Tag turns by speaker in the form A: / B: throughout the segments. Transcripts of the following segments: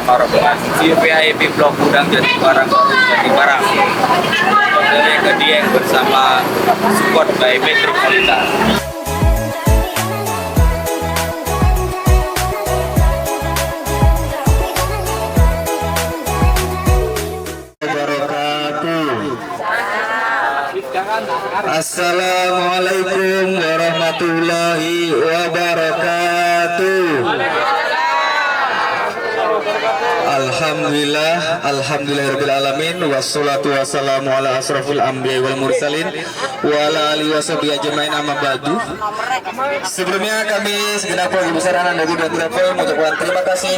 A: bersama rombongan VIP Blok Gudang Jati Barang Jati Barang dari ke Dieng bersama support by Metropolitan.
B: Assalamualaikum warahmatullahi wabarakatuh. Alhamdulillahirabbil alamin wassalatu wassalamu ala asrofil anbiya wal mursalin wa ala alihi washabihi ajmain amma ba'du. Sebelumnya kami segenap keluarga besar Ananda dan Travel mengucapkan terima kasih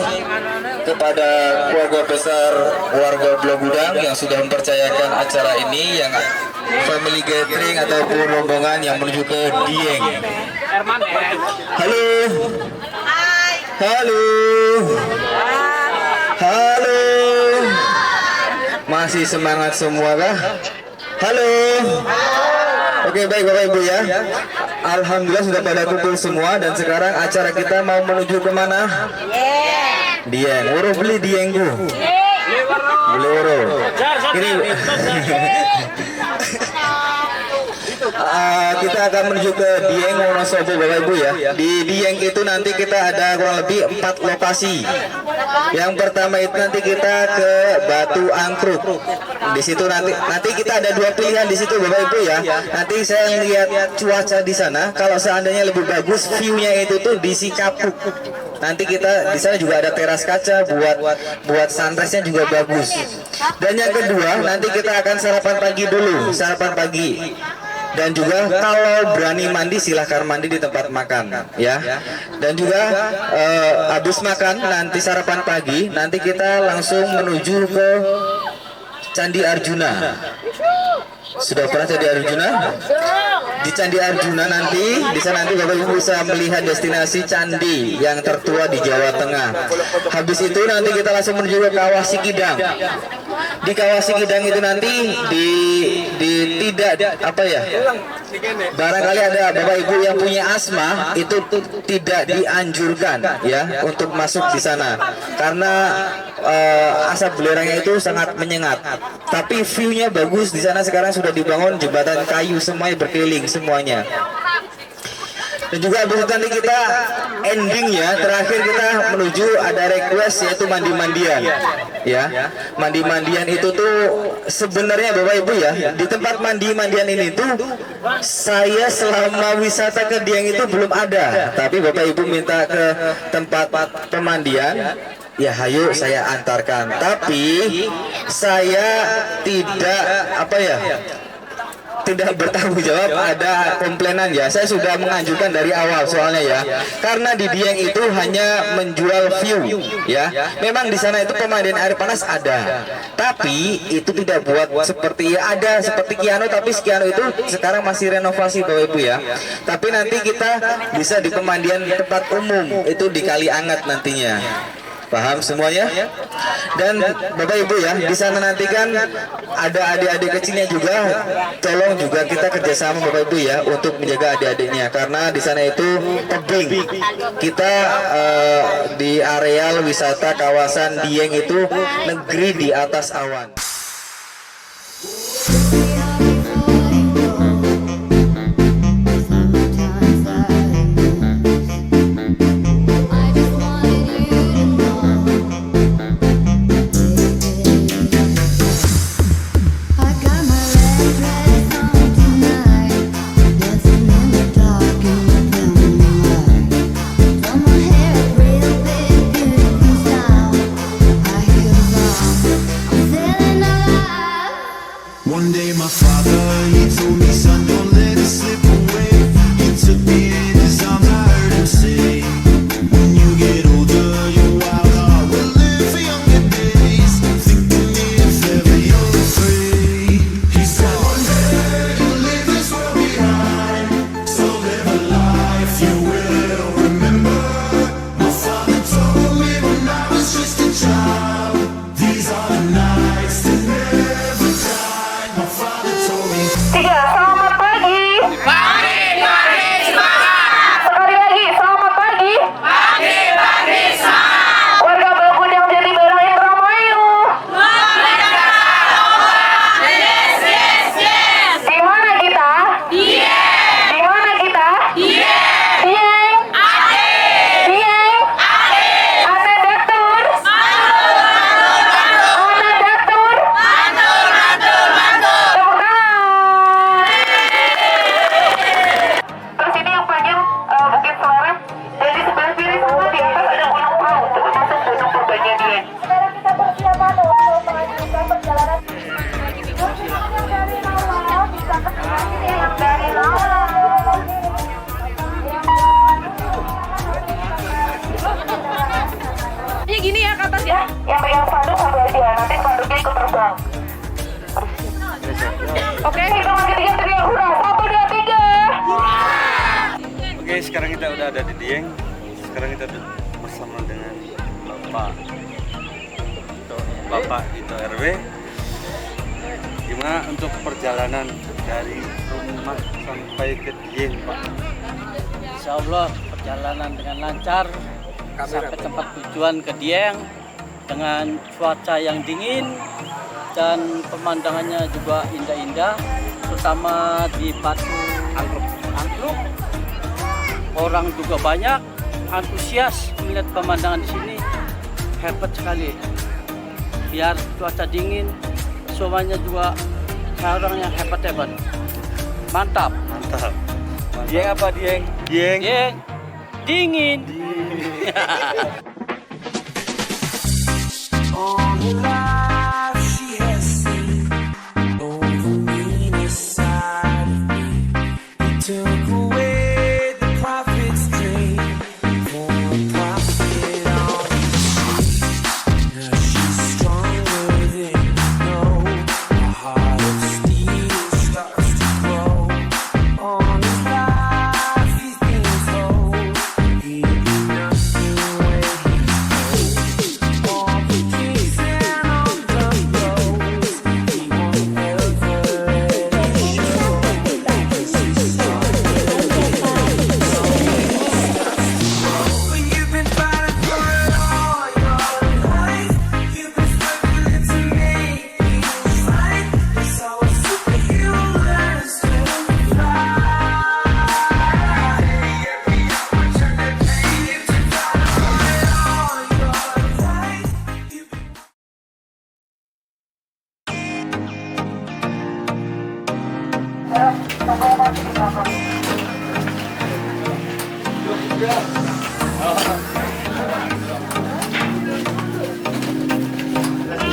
B: kepada keluarga besar warga Blok Gudang yang sudah mempercayakan acara ini, yang family gathering ataupun rombongan yang menuju ke Dieng. Halo. Halo. Halo. Masih semangat semua kah? Halo. Oke, baik Bapak Ibu ya. Alhamdulillah sudah pada kumpul semua dan sekarang acara kita mau menuju kemana? Dieng. Urus beli Diengku. Beli urus. Ini kita akan menuju ke Dieng Wonosobo Bapak Ibu ya. Di Dieng itu nanti kita ada kurang lebih 4 lokasi. Yang pertama itu nanti kita ke Batu Angkruk. Di situ nanti kita ada 2 pilihan di situ Bapak Ibu ya. Nanti saya lihat cuaca di sana. Kalau seandainya lebih bagus view-nya itu tuh di Sikapuk. Nanti kita di sana juga ada teras kaca buat sunrise-nya juga bagus. Dan yang kedua nanti kita akan sarapan pagi dulu, sarapan pagi. Dan juga kalau berani mandi silahkan mandi di tempat makan ya. Dan juga habis makan nanti sarapan pagi nanti kita langsung menuju ke Candi Arjuna. Sudah pernah Candi Arjuna? Di Candi Arjuna nanti, di sana nanti Bapak Ibu bisa melihat destinasi candi yang tertua di Jawa Tengah. Habis itu nanti kita langsung menuju ke Kawah Sikidang. Di Kawah Sikidang itu nanti barangkali ada Bapak Ibu yang punya asma, itu tidak dianjurkan ya untuk masuk di sana karena asap belerangnya itu sangat menyengat. Tapi view-nya bagus di sana. Sekarang sudah dibangun jembatan kayu semuanya berkeliling semuanya. Dan juga habis itu nanti kita ending ya, terakhir kita menuju ada request yaitu mandi-mandian ya. Mandi-mandian itu tuh sebenarnya Bapak Ibu ya, di tempat mandi-mandian ini tuh saya selama wisata ke Dieng itu belum ada. Tapi Bapak Ibu minta ke tempat pemandian, ya hayo saya antarkan. Tapi saya tidak bertanggung jawab ada komplainan ya. Saya sudah mengajukan dari awal soalnya ya. Karena di Dieng itu hanya menjual view ya. Memang di sana itu pemandian air panas ada. Tapi itu tidak buat seperti ada seperti Kiano, tapi Kiano itu sekarang masih renovasi Bapak Ibu ya. Tapi nanti kita bisa di pemandian tempat umum itu di Kali Anget nantinya. Paham semuanya? Dan Bapak Ibu ya, di sana nanti kan ada adik-adik kecilnya juga. Tolong juga kita kerjasama Bapak Ibu ya untuk menjaga adik-adiknya karena di sana itu tebing. Kita di areal wisata kawasan Dieng itu negeri di atas awan.
C: Feeling Oke. Sekarang kita persiapan untuk melanjutkan perjalanan. Yang dari Lawa bisa ke sini, yang dari Lawa.
D: Ini gini ya ke atas ya.
C: Yang pegang spanduk satu aja, nanti spanduknya ikut terbang.
D: Oke.
C: Hitungan ketiga teriak hurra, 1, 2, 3.
E: Oke, sekarang kita udah ada di Dieng. Sekarang kita bersama dengan Bapak Ito RW. Gimana untuk perjalanan dari rumah sampai ke Dieng, Pak?
F: Insya Allah perjalanan dengan lancar sampai tempat tujuan ke Dieng dengan cuaca yang dingin dan pemandangannya juga indah-indah, terutama di Batu Angkluk. Orang juga banyak, antusias melihat pemandangan di sini, hebat sekali. Biar cuaca dingin, semuanya juga orang yang hebat-hebat. Mantap.
E: Mantap.
A: Dieng apa Dieng?
E: Dieng.
F: Dieng dingin.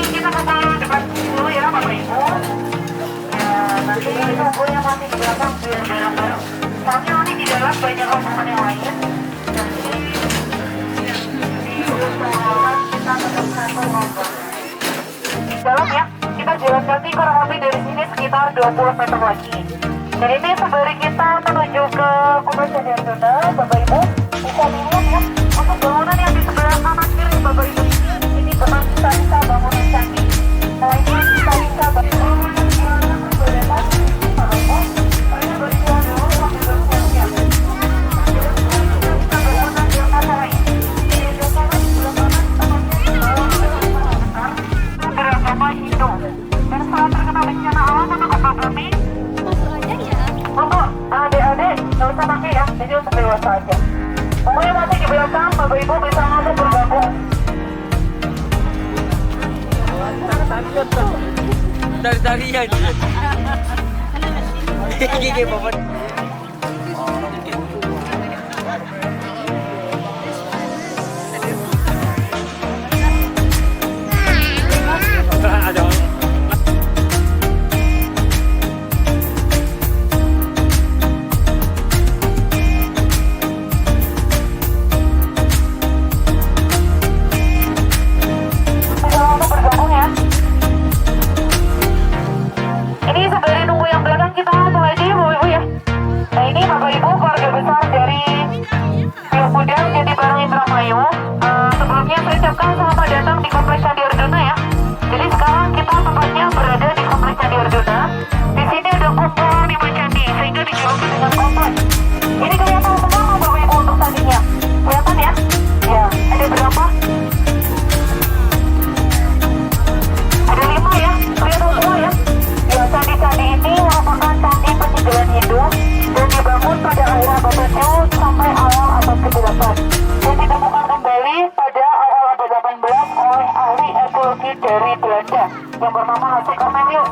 C: Kita ke depan dulu ya Bapak Ibu. Nanti tunggu yang masih di belakang biar dalam. Soalnya nanti di dalam banyak rombongan yang lain. Nanti diusahakan kita tetap satu rombongan. Di dalam ya, kita jalan kaki kurang lebih dari sini sekitar 20 meter lagi. Dan ini sembari kita menuju ke Kompleks Candi Arjuna, Bapak Ibu bisa lihat ya, untuk bangunan yang di sebelah kanan kiri Bapak Ibu ini benar sisa-sisa bangunan candi. Nah ini sisa-sisa bangunan yang berbeda. Bapak Ibu, saya bersiap dulu sambil bersiap-siap. Kita bangunan di antara ini. Di sebelah kanan, sebelah kanan, tempatnya di bawah besar. Beragama Hindu. Dan saat terkena bencana alam atau gempa bumi, untuk adik-adik nggak usah pakai ya, jadi untuk dewasa aja. Pokoknya masih di belakang, Bapak Ibu bisa langsung bergabung.
F: Dari-darian. Gigi Bapak.
C: Bisa langsung bergabung ya. Ini sembari nunggu yang belakang kita langsung aja ya Bapak Ibu ya. Nah ini Bapak Ibu keluarga besar dari Pio Gudang Jatibarang Indramayu. Sebelumnya saya ucapkan selamat datang di Kompleks Candi Arjuna ya. Jadi sekarang kita tempatnya berada di Kompleks Candi Arjuna. Di sini ada kumpul 5 candi sehingga dijuluki dengan kompleks. Ini kelihatan semua Bapak Ibu untuk candinya. Kelihatan ya? Ya, ada berapa? Ada 5 ya, kelihatan semua ya. Ya, candi-candi ini merupakan candi peninggalan Hindu dan dibangun pada era abad 7 sampai awal abad ke-8 dan ditemukan kembali pada awal abad 18 oleh ahli ekologi dari Belanda yang bernama Hansik Cornelius.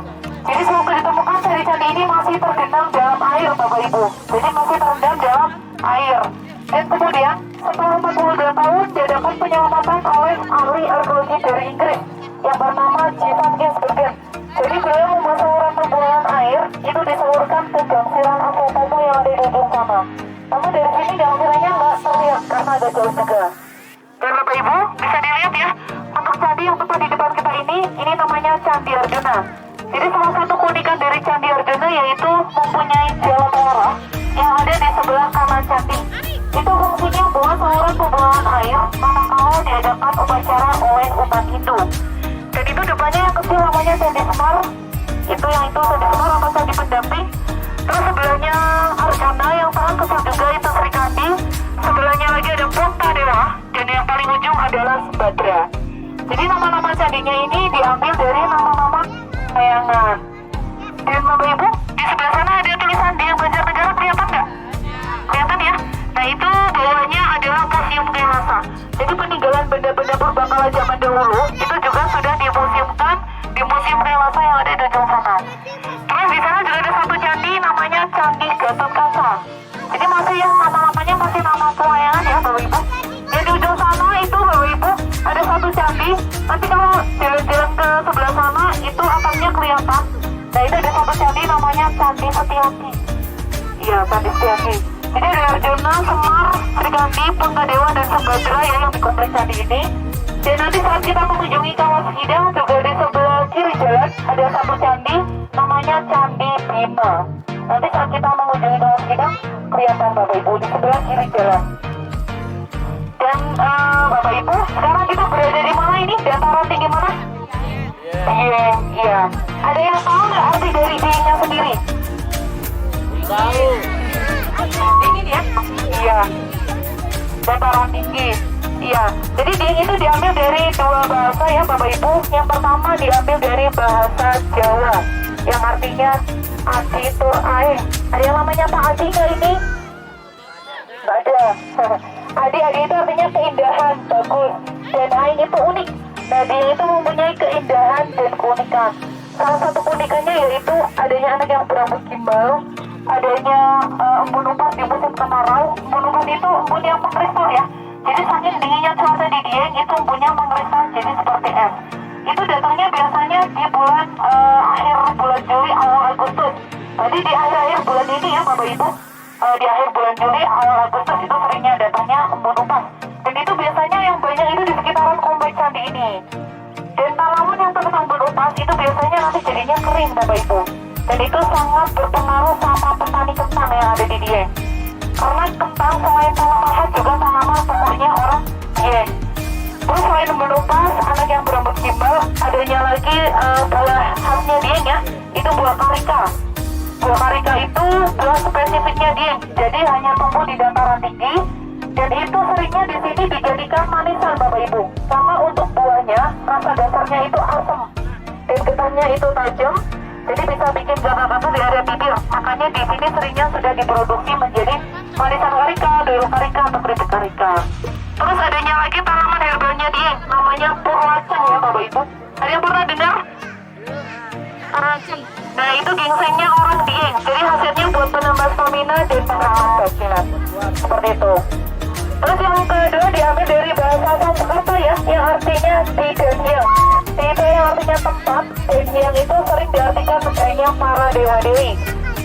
C: Jadi semoga ditemukan candi-candi ini masih tergenang dalam air Bapak Ibu. Jadi masih terendam dalam air. Dan kemudian tahun 42 tahun diadakan penyelamatan oleh ahli arkeologi dari Inggris yang bernama Jason Gisbergen. Jadi beliau memasukkan pembuangan air itu disalurkan ke gangsiran Asotomo yang ada di ujung sana. Namun dari sini gangsirannya nggak terlihat karena agak jauh juga. Dan Bapak Ibu bisa dilihat ya, untuk candi yang tepat di depan kita ini namanya Candi Arjuna. Jadi salah satu keunikan dari Candi Arjuna yaitu mempunyai jala pelora yang ada di sebelah kanan candi. Itu fungsinya buat saluran pembuangan air manakala diadakan upacara oleh umat Hindu. Dan itu depannya yang kecil namanya Candi Semar. Itu Candi Semar atau Candi Pendamping. Terus sebelahnya Arjuna yang paling kecil juga itu Sri Kandi. Sebelahnya lagi ada Punta Dewa dan yang paling ujung adalah Subhadra. Jadi nama-nama candinya ini diambil dari nama-nama kayangan. Dan Bapak Ibu di sebelah sana ada tulisan Dieng Banjarnegara, kelihatan nggak? Kelihatan ya? Nah itu bawahnya adalah Museum Kailasa. Jadi peninggalan benda-benda purbakala zaman dahulu itu juga sudah dimuseumkan di Museum Kailasa yang ada di ujung sana. Terus di sana juga ada satu candi namanya Candi Gatotkaca. Jadi masih yang nama-namanya masih nama pewayangan ya Bapak Ibu. Dan di ujung sana itu Bapak Ibu ada satu candi. Nanti kalau jalan-jalan ke sebelah sana itu atapnya kelihatan. Nah itu ada satu candi namanya Candi Setiaki. Iya Candi Setiaki. Jadi ada Arjuna, Semar, Sri Kandi, Puntadewa dan Subhadra ya yang di kompleks candi ini. Dan nanti saat kita mengunjungi Kawah Sikidang juga di sebelah kiri jalan ada satu candi namanya Candi Bima. Nanti saat kita mengunjungi Kawah Sikidang kelihatan Bapak Ibu di sebelah kiri jalan. Dan Bapak Ibu sekarang kita berada di mana ini? Dataran tinggi mana? Iya. Ada yang tahu nggak arti dari Diengnya sendiri?
F: Tahu.
C: Dingin ya? Iya. Dataran tinggi. Iya. Jadi Dieng itu diambil dari dua bahasa ya Bapak Ibu. Yang pertama diambil dari bahasa Jawa yang artinya Adi Tur Aeng. Ada yang namanya Pak Adi nggak ini? Nggak ada. Adi itu artinya keindahan, bagus. Dan Aeng itu unik. Nah Dieng itu mempunyai keindahan dan keunikan. Salah satu keunikannya yaitu adanya anak yang berambut gimbal, adanya embun upas di musim kemarau. Embun upas itu embun yang mengkristal ya. Jadi saking dinginnya cuaca di Dieng itu embunnya mengkristal jadi seperti es. Itu datangnya biasanya di bulan akhir bulan Juli awal Agustus. Jadi di akhir bulan ini ya Bapak Ibu, di akhir bulan Juli awal Agustus itu seringnya datangnya embun upas. Dan itu biasanya yang banyak itu di sekitaran kompleks candi ini. Dan tanaman yang terkena embun upas itu biasanya nanti jadinya kering Bapak Ibu. Dan itu sangat berpengaruh sama petani kentang yang ada di Dieng. Karena kentang selain tanaman khas juga tanaman pokoknya orang Dieng. Terus selain embun upas, anak yang berambut gimbal, adanya lagi buah khasnya Dieng ya, itu buah karika. Buah karika itu buah spesifiknya Dieng, jadi hanya tumbuh di dataran tinggi. Dan itu seringnya di sini dijadikan manisan Bapak Ibu. Karena untuk buahnya, rasa dasarnya itu asam. Dan getahnya itu tajam, jadi bisa bikin gatal batu di area bibir. Makanya di sini seringnya sudah diproduksi menjadi manisan karika, doyol karika, atau keripik karika. Terus adanya lagi tanaman herbalnya Dieng, namanya purwacang ya Bapak Ibu. Ada yang pernah dengar? Nah itu gingsengnya orang Dieng. Jadi hasilnya buat penambah stamina dan penambah bagian. Seperti itu. Terus yang kedua diambil dari bahasa Sanskerta ya, yang artinya di dan hyang. Itu yang artinya tempat, dan hyang itu sering diartikan sebagai para dewa-dewi.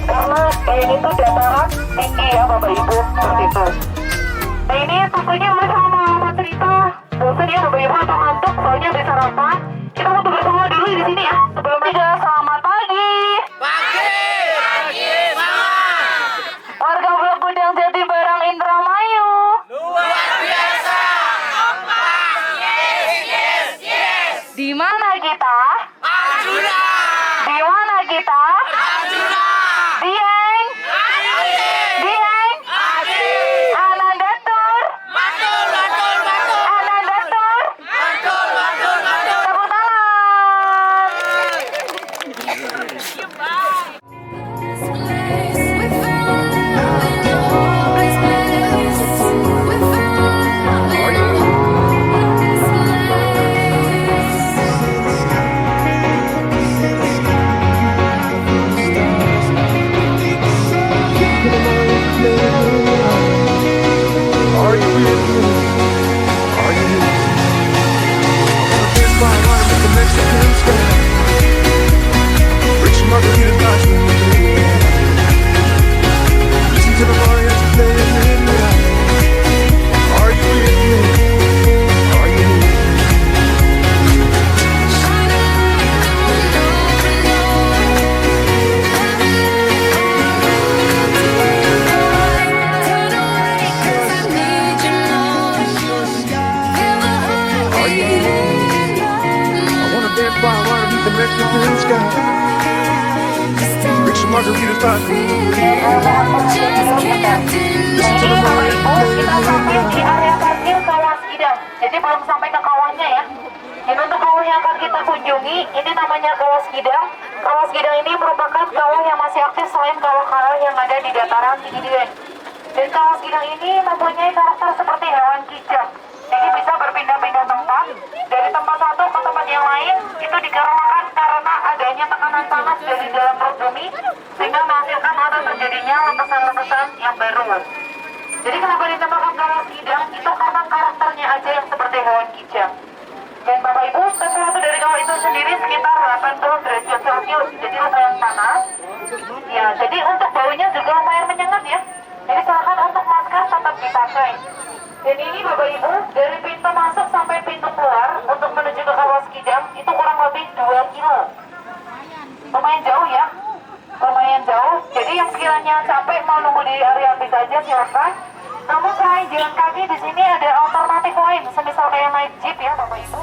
C: Karena Dieng itu dataran tinggi ya Bapak Ibu, seperti itu. Nah ini tentunya sama cerita bosan ya Bapak Ibu atau ngantuk, soalnya habis sarapan. Kita mau bersama dulu di sini ya. Sebelumnya selamat pagi. Warga Blok Gudang Jati Barang Indramayu. Di mana kita? Arjuna. Di mana kita? Arjuna. Dieng. Dieng. Ananda Tur. Matur. Ananda Tur. Matur. Tepuk tangan.
D: Mexican sky. Drink some margaritas by the moon. Listen to the Mariah
C: Kita sampai di area parkir Kawah Skidang. Jadi belum sampai ke kawahnya ya. Ini untuk kawah yang akan kita kunjungi, ini namanya Kawah Skidang. Kawah Skidang ini merupakan kawah yang masih aktif selain kawah-kawah yang ada di dataran tinggi Dieng. Dan Kawah Skidang ini mempunyai karakter seperti hewan kijang. Jadi bisa berpindah-pindah tempat dari tempat satu ke tempat yang lain. Itu dikarenakan karena adanya tekanan panas dari dalam perut bumi sehingga menghasilkan atau terjadinya letusan-letusan yang baru. Jadi kenapa dinamakan Kawah Skidang? Itu karena karakternya aja yang seperti hewan kijang. Dan Bapak Ibu, sesuatu dari kawah itu sendiri sekitar 80 derajat Celcius, jadi lumayan panas. Ya, jadi untuk baunya juga lumayan menyengat ya. Jadi silakan untuk masker tetap dipakai. Dan ini Bapak Ibu, dari pintu masuk sampai pintu keluar untuk menuju ke Kawah Skidang itu kurang lebih 2 kilo. Lumayan jauh ya, lumayan jauh. Jadi yang sekiranya capek mau nunggu di area bis aja silakan. Namun selain jalan kaki di sini ada alternatif lain, semisal kayak naik jeep ya Bapak Ibu.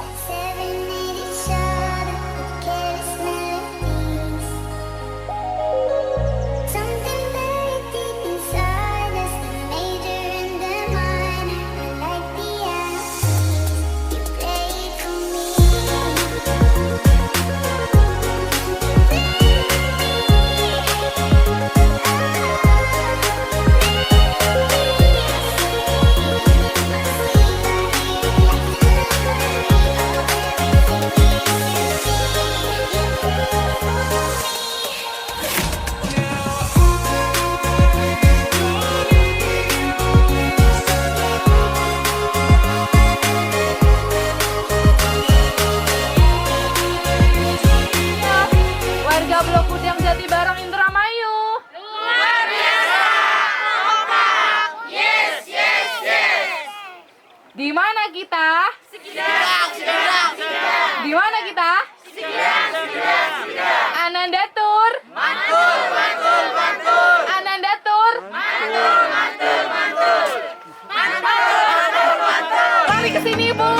G: Warga Blok Gudang Jati Barang Indramayu. Luar biasa. Kompak. Yes, yes, yes. Di mana kita? Skidang. Di mana kita? Skidang. Ananda Tur. Mantul. Ananda Tur. Mantul. Mari ke sini, Bu.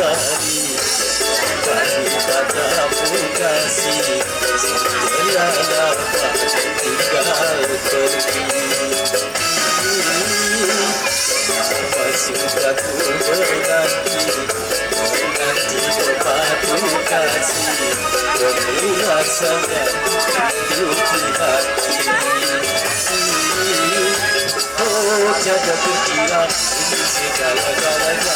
H: kembali kami katamu kasih setelah lama tinggal pergi. Apa sudah ku menanti sepatu kasih penuh sangat hidup di hati. Oh jaga terkira ini segala-galanya.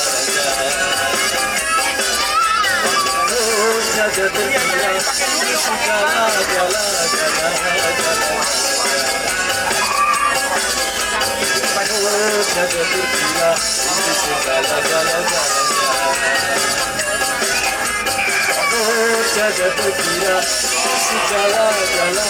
H: Oh jaga terkira ini segala-galanya. Oh jaga terkira ini segala-galanya. Oh jaga terkira segala-galanya.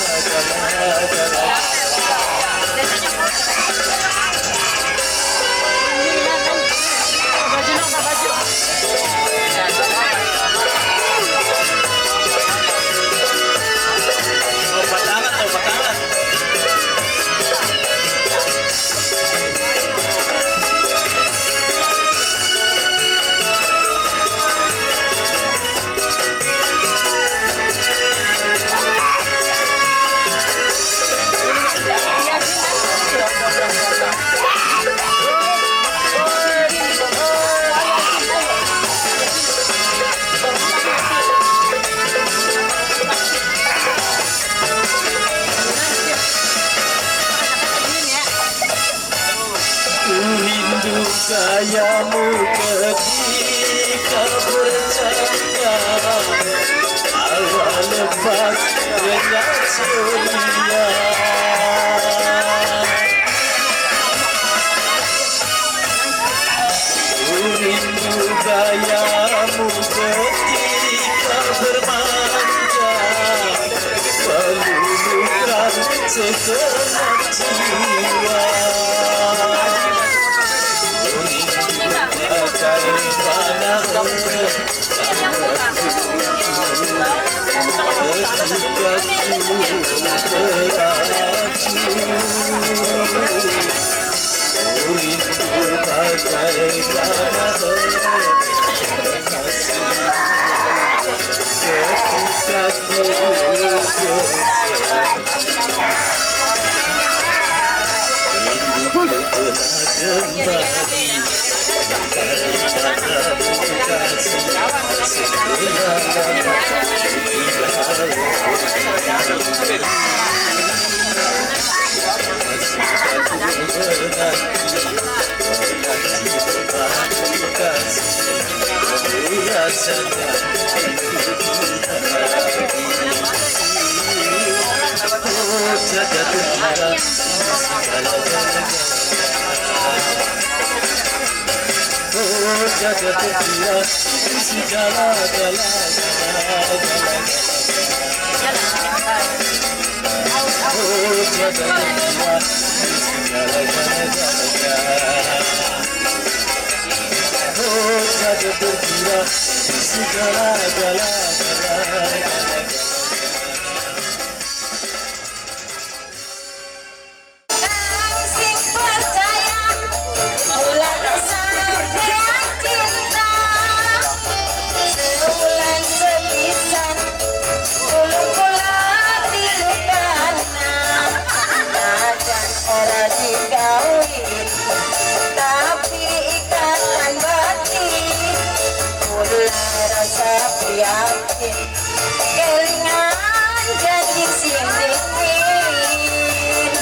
H: Rindu gayamu ketika bercanda, awal lepas dengan ceria. Rindu gayamu ketika bermanja, meluluhkan segenap jiwa. Jaga terkira segala-galanya. Oh jaga terkira segala-galanya. Oh jaga terkira segala-galanya.
C: Kelingan janji sing dingin,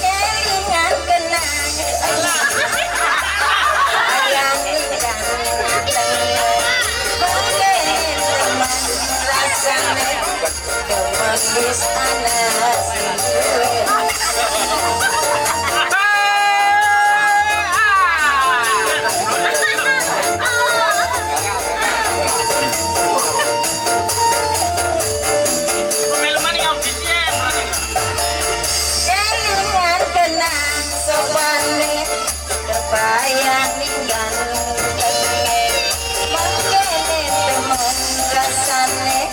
C: kelingan kenang ayang ingkang pengen teman rasane kemanggis anak sing duwe. Bayang ninggal mangkene temen rasane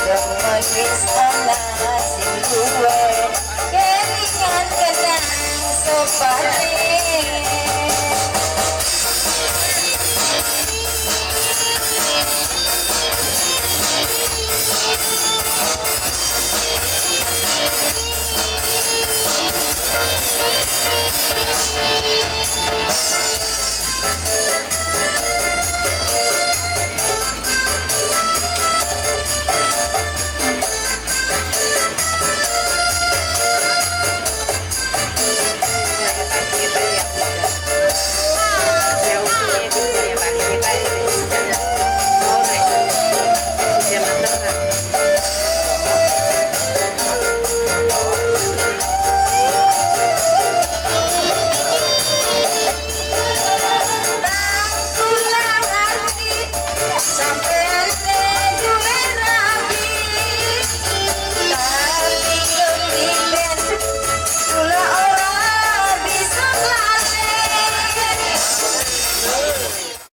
C: gemes ana sing duwe kelingan kenang sopane.